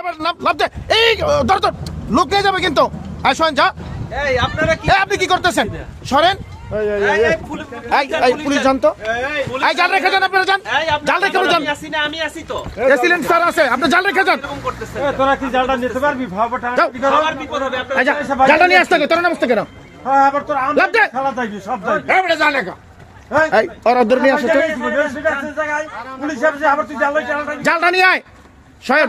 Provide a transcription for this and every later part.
এবার লাভ দে এই ধর ধর লোক নিয়ে যাবে কিন্তু আয় সরেন যা এই আপনারা কি আপনি কি করতেছেন সরেন পুলিশ জানতো এই জাল রেখে যান আপনারা যান জাল রেখে যান আমি আসি তো এসিলেন স্যার আছে আপনি জাল রেখে যান তোরা কি জালটা নিতে পারবি ভাবটা আমার বিপদ হবে আপনারা জালটা নিয়ে আসতে তোর নামতে কেন হ্যাঁ আবার তোর লাভ দে খেলা যাইবি সব যাইবি এবারে জাল রেখা এই ওর অদর নিয়ে আসো তো পুলিশ এসে আবার তুই জালটা নিয়ে আয় সয়েব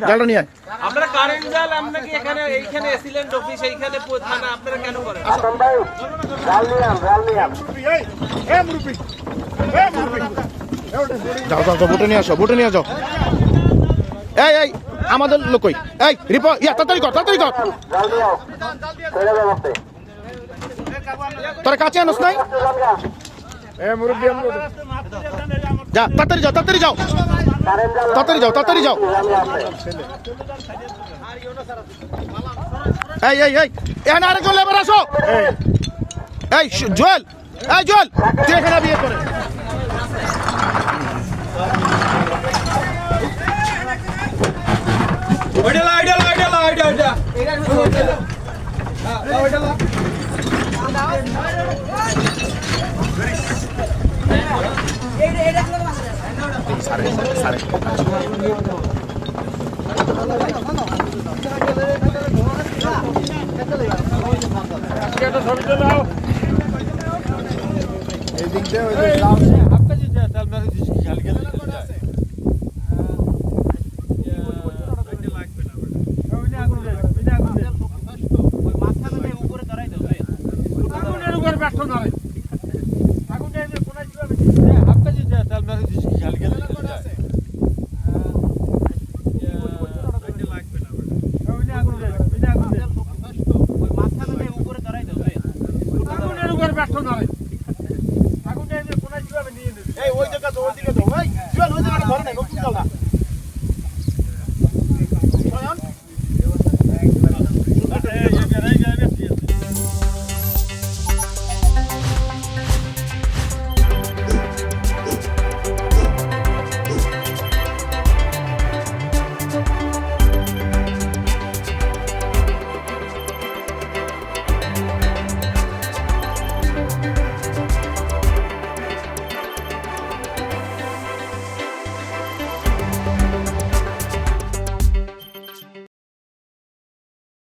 জালটা নিয়ে আয় আপনারা কারেন্ট জাল আপনারা কি এখানে এইখানে এসিলেন্ট অফিস এইখানে থানা আপনারা কেন করেন যাও যাও বুটে নিয়ে আসো বুটে নিয়ে যাও এই এই আমাদের লোকই এই রিপোর্ট ইয়া তাড়াতাড়ি কর তোর কাছে আনস নাই যা তাড়াতাড়ি যাও এই এই এই এখানে আরেকজন লেবার আসো এই জুয়েল তুই এখানে বিয়ে করে ওই জায়গা ওই দিকে